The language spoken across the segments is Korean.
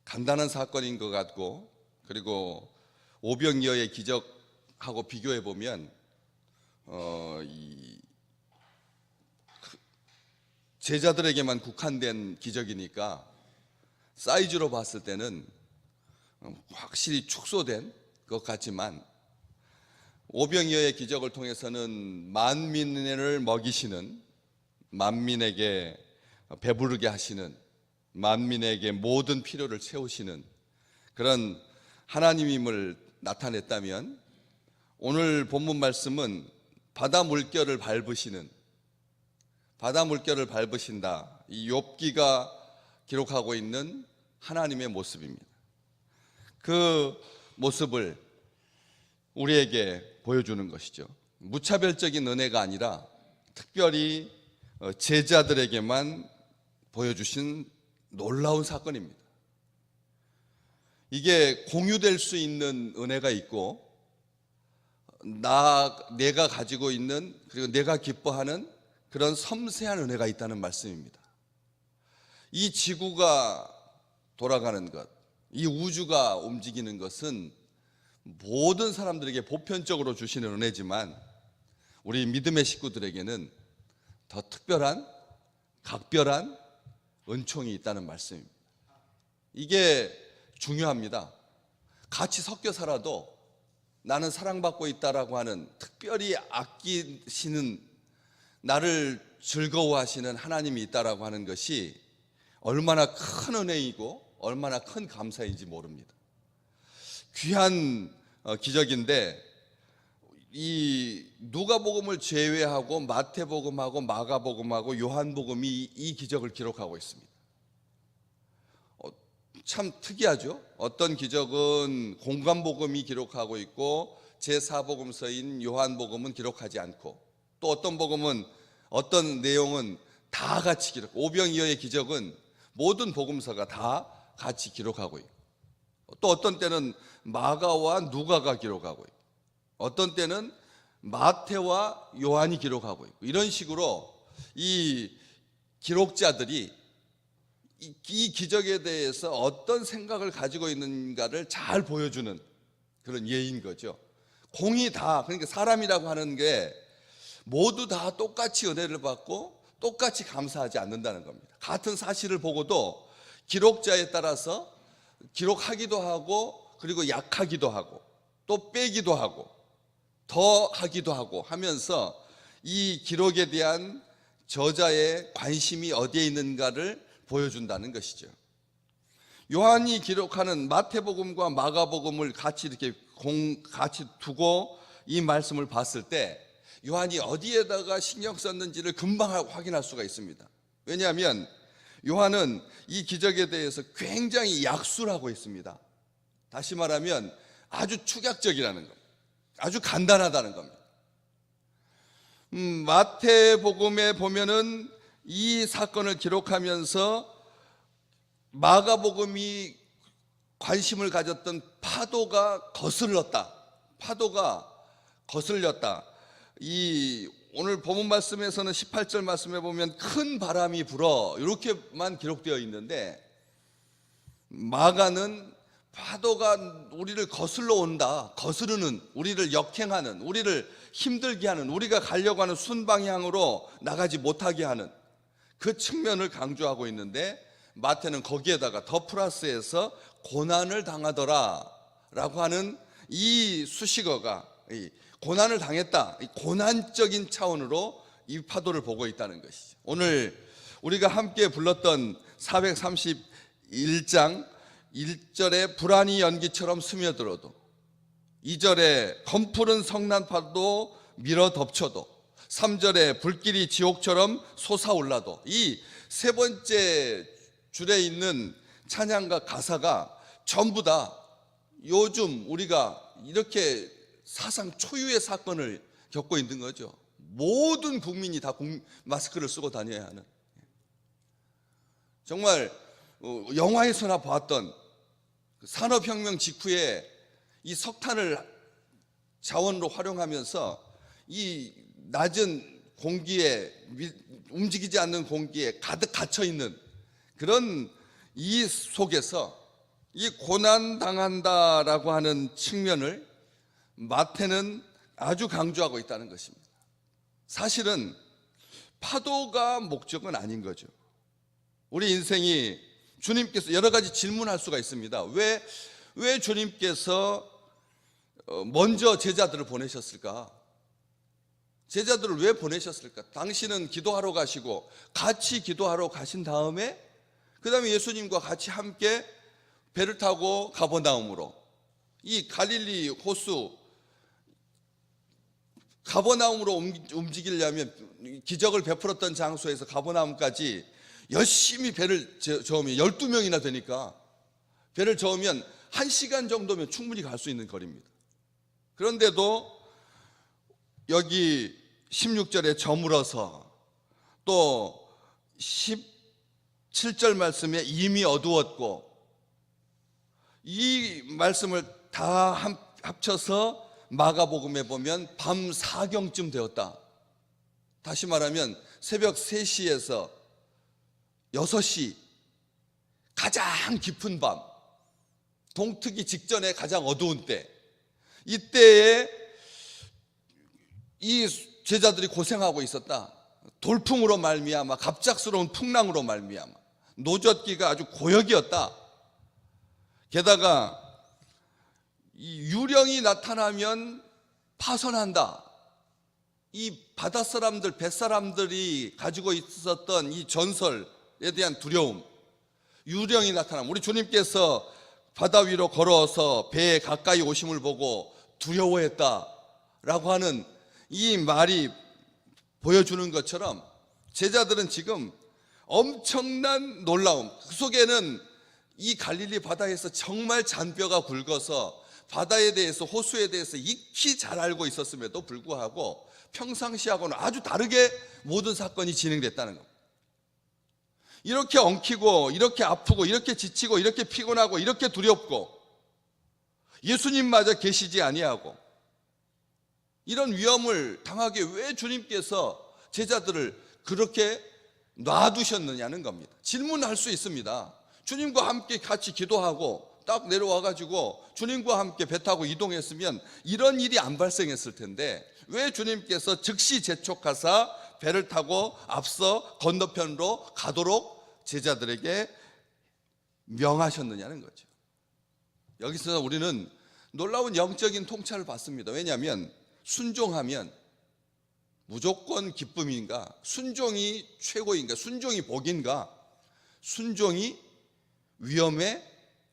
간단한 사건인 것 같고, 그리고 오병이어의 기적하고 비교해 보면 제자들에게만 국한된 기적이니까 사이즈로 봤을 때는 확실히 축소된 것 같지만, 오병이어의 기적을 통해서는 만민을 먹이시는, 만민에게 배부르게 하시는, 만민에게 모든 필요를 채우시는 그런 하나님임을 나타냈다면, 오늘 본문 말씀은 바다 물결을 밟으시는, 바다 물결을 밟으신다, 이 욥기가 기록하고 있는 하나님의 모습입니다. 그 모습을 우리에게 보여주는 것이죠. 무차별적인 은혜가 아니라 특별히 제자들에게만 보여주신 놀라운 사건입니다. 이게 공유될 수 있는 은혜가 있고, 내가 가지고 있는, 그리고 내가 기뻐하는 그런 섬세한 은혜가 있다는 말씀입니다. 이 지구가 돌아가는 것, 이 우주가 움직이는 것은 모든 사람들에게 보편적으로 주시는 은혜지만, 우리 믿음의 식구들에게는 더 특별한, 각별한 은총이 있다는 말씀입니다. 이게 중요합니다. 같이 섞여 살아도 나는 사랑받고 있다라고 하는, 특별히 아끼시는, 나를 즐거워하시는 하나님이 있다라고 하는 것이 얼마나 큰 은혜이고 얼마나 큰 감사인지 모릅니다. 귀한 기적인데, 이 누가복음을 제외하고 마태복음하고 마가복음하고 요한복음이 이 기적을 기록하고 있습니다. 참 특이하죠. 어떤 기적은 공관복음이 기록하고 있고 제4복음서인 요한복음은 기록하지 않고, 또 어떤 복음은, 어떤 내용은 다 같이 기록, 오병이어의 기적은 모든 복음서가 다 같이 기록하고 있고, 또 어떤 때는 마가와 누가가 기록하고 있고, 어떤 때는 마태와 요한이 기록하고 있고, 이런 식으로 이 기록자들이 이 기적에 대해서 어떤 생각을 가지고 있는가를 잘 보여주는 그런 예인 거죠. 공이 다, 그러니까 사람이라고 하는 게 모두 다 똑같이 은혜를 받고 똑같이 감사하지 않는다는 겁니다. 같은 사실을 보고도 기록자에 따라서 기록하기도 하고, 그리고 약하기도 하고, 또 빼기도 하고, 더 하기도 하고 하면서 이 기록에 대한 저자의 관심이 어디에 있는가를 보여준다는 것이죠. 요한이 기록하는 마태복음과 마가복음을 같이 이렇게 같이 두고 이 말씀을 봤을 때 요한이 어디에다가 신경 썼는지를 금방 확인할 수가 있습니다. 왜냐하면 요한은 이 기적에 대해서 굉장히 약술하고 있습니다. 다시 말하면 아주 축약적이라는 겁니다. 아주 간단하다는 겁니다. 마태복음에 보면은 이 사건을 기록하면서 마가복음이 관심을 가졌던 파도가 거슬렀다. 파도가 거슬렸다. 이 오늘 본문 말씀에서는 18절 말씀에 보면 큰 바람이 불어, 이렇게만 기록되어 있는데, 마가는 파도가 우리를 거슬러 온다, 거스르는, 우리를 역행하는, 우리를 힘들게 하는, 우리가 가려고 하는 순방향으로 나가지 못하게 하는 그 측면을 강조하고 있는데, 마태는 거기에다가 더 플러스해서 고난을 당하더라 라고 하는 이 수식어가, 고난을 당했다, 고난적인 차원으로 이 파도를 보고 있다는 것이죠. 오늘 우리가 함께 불렀던 431장 1절에 불안이 연기처럼 스며들어도, 2절에 검푸른 성난파도 밀어 덮쳐도, 3절에 불길이 지옥처럼 솟아올라도, 이 세 번째 줄에 있는 찬양과 가사가 전부 다 요즘 우리가 이렇게 사상 초유의 사건을 겪고 있는 거죠. 모든 국민이 다 마스크를 쓰고 다녀야 하는, 정말 영화에서나 봤던 산업혁명 직후에 이 석탄을 자원으로 활용하면서 이 낮은 공기에, 움직이지 않는 공기에 가득 갇혀 있는 그런 이 속에서 이 고난 당한다라고 하는 측면을 마태는 아주 강조하고 있다는 것입니다. 사실은 파도가 목적은 아닌 거죠. 우리 인생이 주님께서 여러 가지 질문할 수가 있습니다. 왜 주님께서 먼저 제자들을 보내셨을까? 제자들을 왜 보내셨을까? 당신은 기도하러 가시고 같이 기도하러 가신 다음에 그 다음에 예수님과 같이 함께 배를 타고 가버나움으로, 이 갈릴리 호수 가버나움으로 움직이려면 기적을 베풀었던 장소에서 가버나움까지 열심히 배를 저으면 12명이나 되니까 배를 저으면 1시간 정도면 충분히 갈 수 있는 거리입니다. 그런데도 여기 16절에 저물어서 또 17절 말씀에 이미 어두웠고, 이 말씀을 다 합쳐서 마가복음에 보면 밤 4경쯤 되었다. 다시 말하면 새벽 3시에서 6시, 가장 깊은 밤, 동트기 직전에 가장 어두운 때, 이때에 이 제자들이 고생하고 있었다. 돌풍으로 말미암아, 갑작스러운 풍랑으로 말미암아 노젓기가 아주 고역이었다. 게다가 이 유령이 나타나면 파선한다. 이 바닷사람들, 뱃사람들이 가지고 있었던 이 전설에 대한 두려움, 유령이 나타나면, 우리 주님께서 바다 위로 걸어서 배에 가까이 오심을 보고 두려워했다라고 하는 이 말이 보여주는 것처럼 제자들은 지금 엄청난 놀라움, 그 속에는 이 갈릴리 바다에서 정말 잔뼈가 굵어서 바다에 대해서, 호수에 대해서 익히 잘 알고 있었음에도 불구하고 평상시하고는 아주 다르게 모든 사건이 진행됐다는 겁니다. 이렇게 엉키고, 이렇게 아프고, 이렇게 지치고, 이렇게 피곤하고, 이렇게 두렵고, 예수님마저 계시지 아니하고 이런 위험을 당하게 왜 주님께서 제자들을 그렇게 놔두셨느냐는 겁니다. 질문할 수 있습니다. 주님과 함께 같이 기도하고 딱 내려와가지고 주님과 함께 배 타고 이동했으면 이런 일이 안 발생했을 텐데 왜 주님께서 즉시 재촉하사 배를 타고 앞서 건너편으로 가도록 제자들에게 명하셨느냐는 거죠. 여기서 우리는 놀라운 영적인 통찰을 받습니다. 왜냐하면 순종하면 무조건 기쁨인가? 순종이 최고인가? 순종이 복인가? 순종이 위험에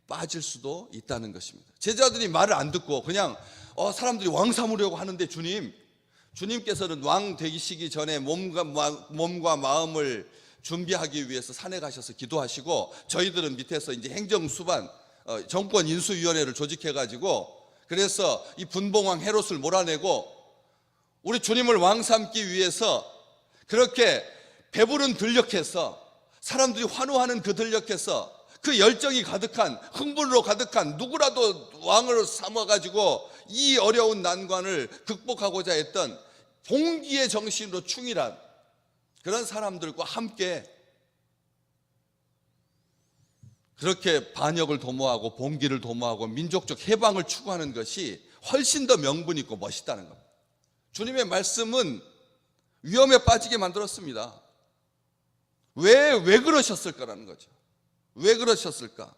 빠질 수도 있다는 것입니다. 제자들이 말을 안 듣고 그냥 사람들이 왕 삼으려고 하는데 주님께서는 왕 되시기 전에 몸과 마음을 준비하기 위해서 산에 가셔서 기도하시고, 저희들은 밑에서 이제 행정수반 정권 인수위원회를 조직해가지고, 그래서 이 분봉왕 헤롯을 몰아내고 우리 주님을 왕 삼기 위해서 그렇게 배부른 들녘에서 사람들이 환호하는 그 들녘에서 그 열정이 가득한, 흥분으로 가득한, 누구라도 왕을 삼아가지고 이 어려운 난관을 극복하고자 했던 봉기의 정신으로 충실한 그런 사람들과 함께 그렇게 반역을 도모하고 봉기를 도모하고 민족적 해방을 추구하는 것이 훨씬 더 명분 있고 멋있다는 겁니다. 주님의 말씀은 위험에 빠지게 만들었습니다. 왜 그러셨을까라는 거죠. 왜 그러셨을까?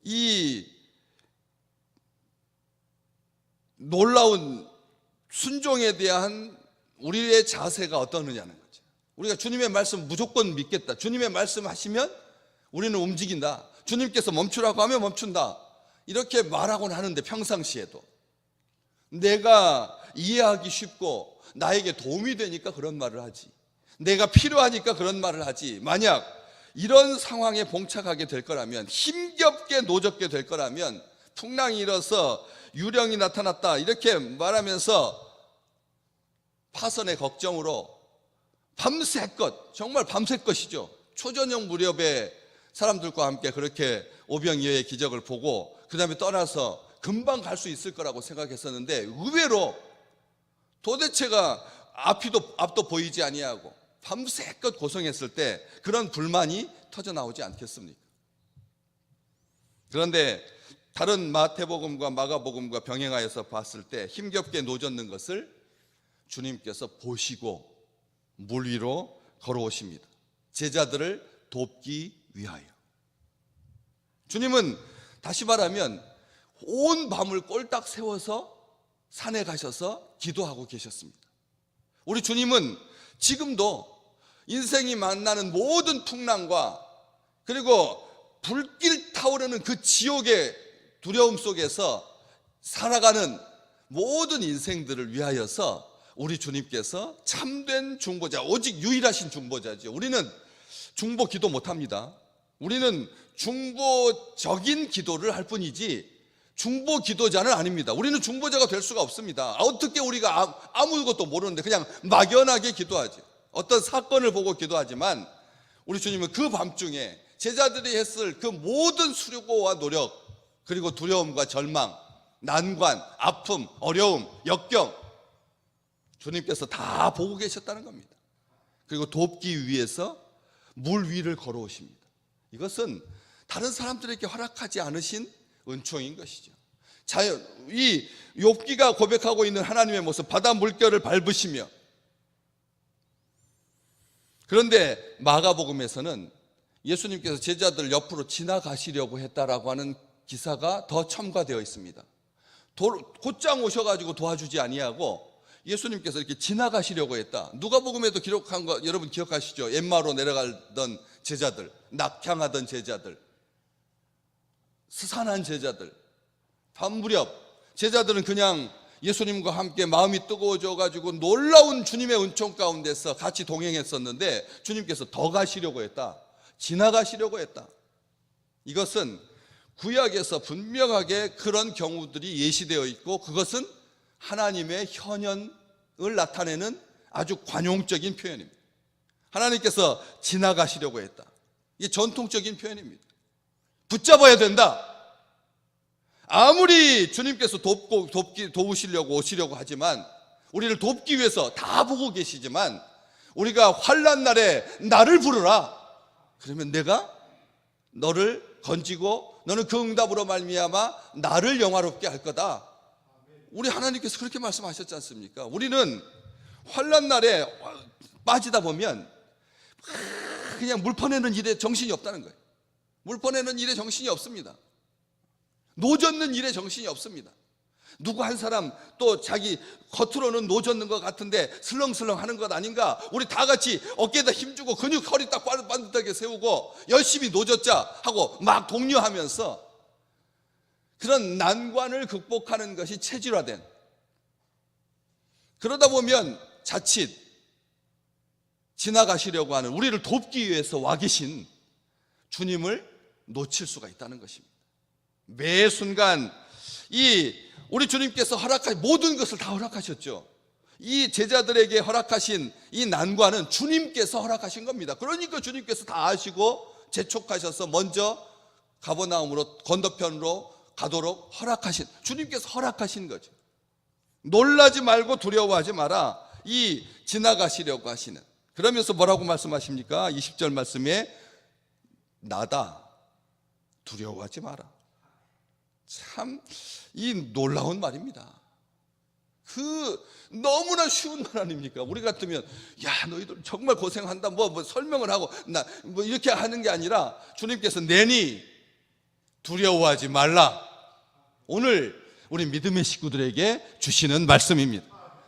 이 놀라운 순종에 대한 우리의 자세가 어떠느냐는 거죠. 우리가 주님의 말씀 무조건 믿겠다, 주님의 말씀 하시면 우리는 움직인다, 주님께서 멈추라고 하면 멈춘다, 이렇게 말하곤 하는데 평상시에도 내가 이해하기 쉽고 나에게 도움이 되니까 그런 말을 하지, 내가 필요하니까 그런 말을 하지, 만약 이런 상황에 봉착하게 될 거라면, 힘겹게 노젓게 될 거라면, 풍랑이 일어서 유령이 나타났다 이렇게 말하면서 파선의 걱정으로 밤새껏, 정말 밤새것이죠, 초저녁 무렵에 사람들과 함께 그렇게 오병이어의 기적을 보고 그 다음에 떠나서 금방 갈 수 있을 거라고 생각했었는데, 의외로 도대체가 앞도 보이지 아니하고 밤새껏 고생했을 때 그런 불만이 터져 나오지 않겠습니까? 그런데 다른 마태복음과 마가복음과 병행하여서 봤을 때 힘겹게 노젓는 것을 주님께서 보시고 물 위로 걸어오십니다. 제자들을 돕기 위하여. 주님은 다시 말하면 온 밤을 꼴딱 세워서 산에 가셔서 기도하고 계셨습니다. 우리 주님은 지금도 인생이 만나는 모든 풍랑과 그리고 불길 타오르는 그 지옥의 두려움 속에서 살아가는 모든 인생들을 위하여서 우리 주님께서 참된 중보자, 오직 유일하신 중보자죠. 우리는 중보 기도 못합니다. 우리는 중보적인 기도를 할 뿐이지 중보 기도자는 아닙니다. 우리는 중보자가 될 수가 없습니다. 어떻게 우리가 아무것도 모르는데 그냥 막연하게 기도하죠. 어떤 사건을 보고 기도하지만 우리 주님은 그 밤중에 제자들이 했을 그 모든 수고와 노력, 그리고 두려움과 절망, 난관, 아픔, 어려움, 역경, 주님께서 다 보고 계셨다는 겁니다. 그리고 돕기 위해서 물 위를 걸어오십니다. 이것은 다른 사람들에게 허락하지 않으신 은총인 것이죠. 이 욥기가 고백하고 있는 하나님의 모습, 바다 물결을 밟으시며, 그런데 마가복음에서는 예수님께서 제자들 옆으로 지나가시려고 했다라고 하는 기사가 더 첨가되어 있습니다. 곧장 오셔가지고 도와주지 아니하고 예수님께서 이렇게 지나가시려고 했다. 누가복음에도 기록한 거 여러분 기억하시죠? 엠마오로 내려가던 제자들, 낙향하던 제자들, 스산한 제자들, 밤 무렵 제자들은 그냥 예수님과 함께 마음이 뜨거워져 가지고 놀라운 주님의 은총 가운데서 같이 동행했었는데 주님께서 더 가시려고 했다. 지나가시려고 했다. 이것은 구약에서 분명하게 그런 경우들이 예시되어 있고 그것은 하나님의 현현을 나타내는 아주 관용적인 표현입니다. 하나님께서 지나가시려고 했다. 이게 전통적인 표현입니다. 붙잡아야 된다. 아무리 주님께서 도우시려고 오시려고 하지만 우리를 돕기 위해서 다 보고 계시지만 우리가 환난 날에 나를 부르라. 그러면 내가 너를 건지고 너는 그 응답으로 말미암아 나를 영화롭게 할 거다. 우리 하나님께서 그렇게 말씀하셨지 않습니까? 우리는 환난 날에 빠지다 보면 그냥 물 퍼내는 일에 정신이 없다는 거예요. 물 퍼내는 일에 정신이 없습니다. 노젓는 일에 정신이 없습니다. 누구 한 사람 또 자기 겉으로는 노젓는 것 같은데 슬렁슬렁 하는 것 아닌가? 우리 다 같이 어깨에다 힘주고 근육 허리 딱 반듯하게 세우고 열심히 노젓자 하고 막 독려하면서 그런 난관을 극복하는 것이 체질화된, 그러다 보면 자칫 지나가시려고 하는 우리를 돕기 위해서 와 계신 주님을 놓칠 수가 있다는 것입니다. 매 순간 우리 주님께서 허락하신 모든 것을 다 허락하셨죠. 이 제자들에게 허락하신 이 난관은 주님께서 허락하신 겁니다. 그러니까 주님께서 다 아시고 재촉하셔서 먼저 가버나움으로 건너편으로 가도록 주님께서 허락하신 거죠. 놀라지 말고 두려워하지 마라. 이 지나가시려고 하시는, 그러면서 뭐라고 말씀하십니까? 20절 말씀에 나다, 두려워하지 마라. 참 이 놀라운 말입니다. 너무나 쉬운 말 아닙니까? 우리 같으면 야 너희들 정말 고생한다 뭐 설명을 하고 나 뭐 이렇게 하는 게 아니라 주님께서 내니 두려워하지 말라. 오늘 우리 믿음의 식구들에게 주시는 말씀입니다.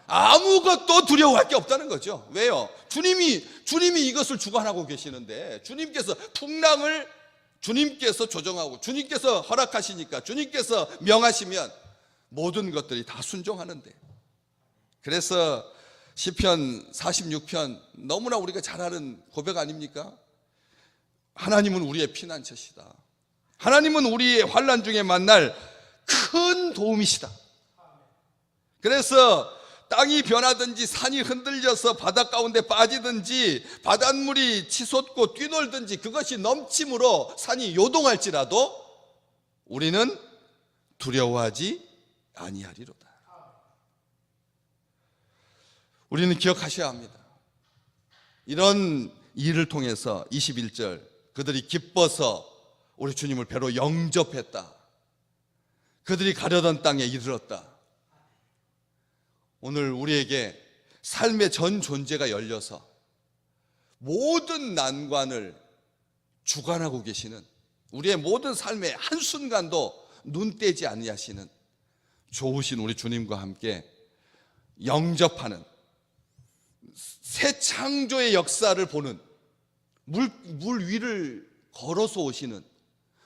아무것도 두려워할 게 없다는 거죠. 왜요? 주님이 이것을 주관하고 계시는데, 주님께서 풍랑을 주님께서 조정하고 주님께서 허락하시니까, 주님께서 명하시면 모든 것들이 다 순종하는데, 그래서 시편 46편 너무나 우리가 잘 아는 고백 아닙니까? 하나님은 우리의 피난처시다. 하나님은 우리의 환난 중에 만날 큰 도움이시다. 그래서 땅이 변하든지 산이 흔들려서 바다 가운데 빠지든지 바닷물이 치솟고 뛰놀든지 그것이 넘침으로 산이 요동할지라도 우리는 두려워하지 아니하리로다. 우리는 기억하셔야 합니다. 이런 일을 통해서 21절 그들이 기뻐서 우리 주님을 배로 영접했다. 그들이 가려던 땅에 이르렀다. 오늘 우리에게 삶의 전 존재가 열려서 모든 난관을 주관하고 계시는, 우리의 모든 삶의 한순간도 눈 떼지 아니하시는 좋으신 우리 주님과 함께 영접하는, 새 창조의 역사를 보는, 물 위를 걸어서 오시는,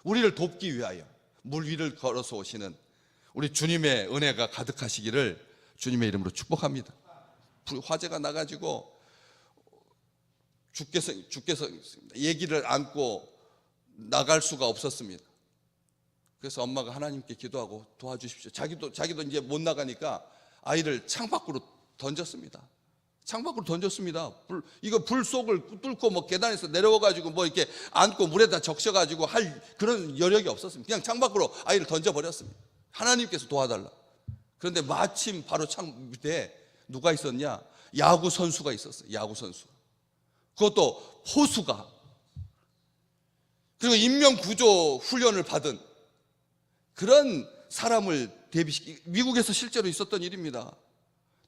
우리를 돕기 위하여 물 위를 걸어서 오시는 우리 주님의 은혜가 가득하시기를 주님의 이름으로 축복합니다. 화재가 나가지고 주께서 얘기를 안고 나갈 수가 없었습니다. 그래서 엄마가 하나님께 기도하고 도와주십시오. 자기도 이제 못 나가니까 아이를 창밖으로 던졌습니다. 창밖으로 던졌습니다. 이거 불 속을 뚫고 뭐 계단에서 내려와가지고 뭐 이렇게 안고 물에다 적셔가지고 할 그런 여력이 없었습니다. 그냥 창밖으로 아이를 던져버렸습니다. 하나님께서 도와달라. 그런데 마침 바로 창 밑에 누가 있었냐? 야구 선수가 있었어요. 야구 선수. 그것도 포수가. 그리고 인명구조 훈련을 받은 그런 사람을 미국에서 실제로 있었던 일입니다.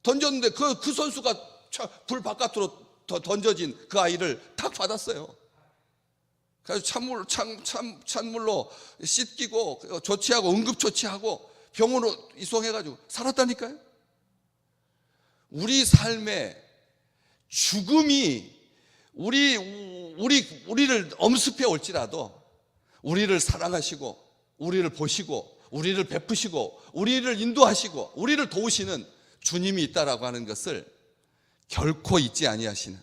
던졌는데 그 선수가 불 바깥으로 던져진 그 아이를 탁 받았어요. 그래서 찬물로 씻기고 조치하고 응급조치하고 병원으로 이송해가지고 살았다니까요. 우리 삶에 죽음이 우리를 엄습해 올지라도 우리를 사랑하시고 우리를 보시고 우리를 베푸시고 우리를 인도하시고 우리를 도우시는 주님이 있다라고 하는 것을 결코 잊지 아니하시는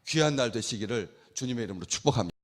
귀한 날 되시기를 주님의 이름으로 축복합니다.